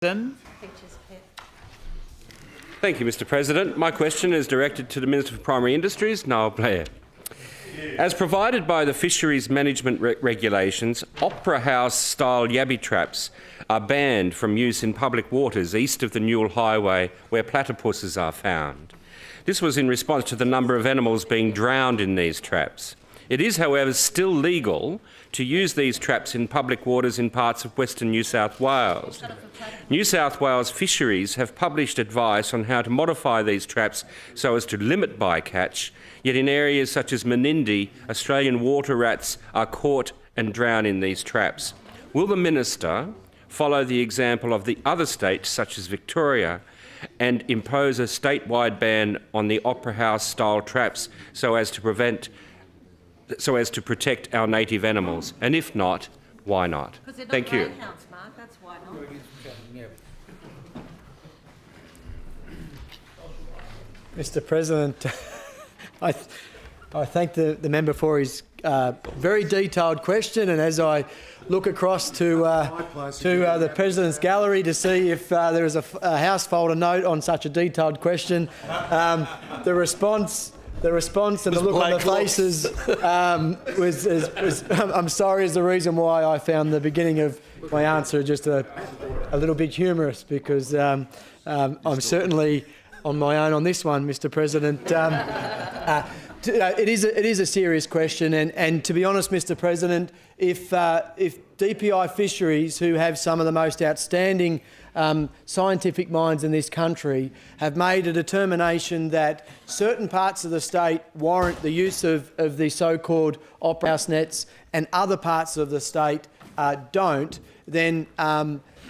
Thank you, Mr. President. My question is directed to the Minister for Primary Industries, Noel Blair. As provided by the Fisheries Management Regulations, Opera House-style yabby traps are banned from use in public waters east of the Newell Highway where platypuses are found. This was in response to the number of animals being drowned in these traps. It is, however, still legal to use these traps in public waters in parts of Western New South Wales. New South Wales fisheries have published advice on how to modify these traps so as to limit bycatch, yet in areas such as Menindee, Australian water rats are caught and drown in these traps. Will the Minister follow the example of the other states such as Victoria and impose a statewide ban on the Opera House-style traps so as to protect our native animals? And if not, why not? Thank you. Mark, that's why not. Mr. President, I thank the member for his very detailed question, and as I look across to the President's gallery to see if there is a House folder note on such a detailed question, the response and the look on the faces I'm sorry, is the reason why I found the beginning of my answer just a little bit humorous, because I'm certainly on my own on this one, Mr. President. It is a serious question, and to be honest, Mr. President, if DPI Fisheries, who have some of the most outstanding scientific minds in this country, have made a determination that certain parts of the state warrant the use of the so-called Opera House nets and other parts of the state don't, then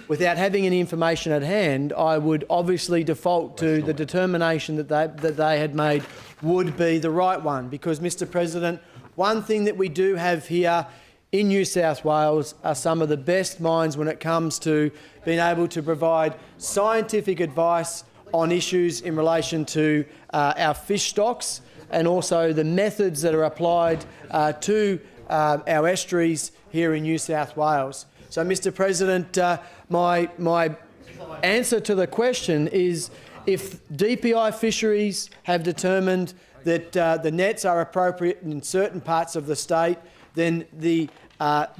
without having any information at hand, I would obviously default to the determination that they had made would be the right one. Because, Mr. President, one thing that we do have here in New South Wales are some of the best minds when it comes to being able to provide scientific advice on issues in relation to our fish stocks, and also the methods that are applied to our estuaries here in New South Wales. So, Mr. President, my answer to the question is, if DPI Fisheries have determined that the nets are appropriate in certain parts of the state, then the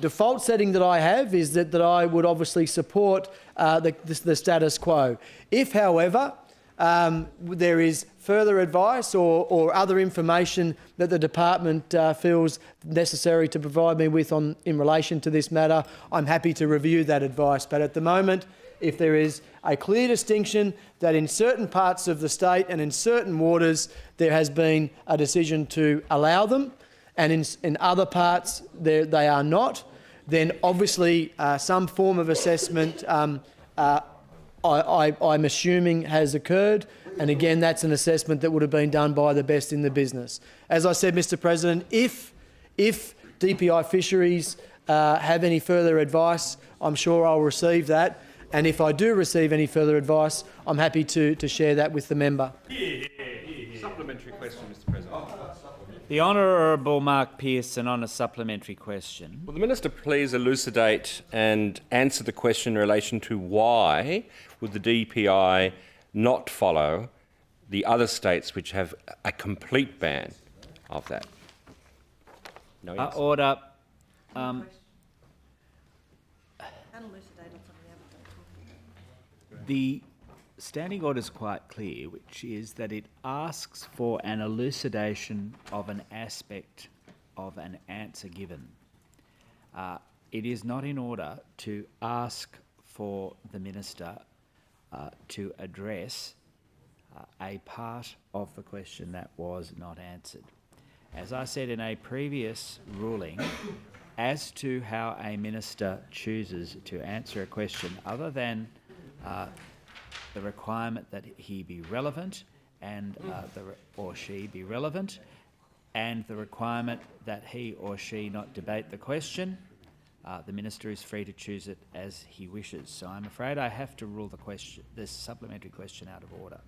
default setting that I have is that I would obviously support the status quo. If, however, there is further advice or other information that the department feels necessary to provide me with in relation to this matter, I'm happy to review that advice. But at the moment, if there is a clear distinction that in certain parts of the state and in certain waters there has been a decision to allow them, and in other parts they are not, then obviously some form of assessment I'm assuming has occurred, and again that's an assessment that would have been done by the best in the business. As I said, Mr. President, if DPI Fisheries have any further advice, I'm sure I'll receive that, and if I do receive any further advice, I'm happy to share that with the member. Supplementary question, Mr. President. The Honourable Mark Pearson on a supplementary question. Will the Minister please elucidate and answer the question in relation to why would the DPI not follow the other states which have a complete ban of that? No answer. Order. The standing order is quite clear, which is that it asks for an elucidation of an aspect of an answer given. It is not in order to ask for the Minister to address a part of the question that was not answered. As I said in a previous ruling, as to how a Minister chooses to answer a question other than the requirement that he be relevant and or she be relevant, and the requirement that he or she not debate the question, the Minister is free to choose it as he wishes. So I'm afraid I have to rule this supplementary question out of order.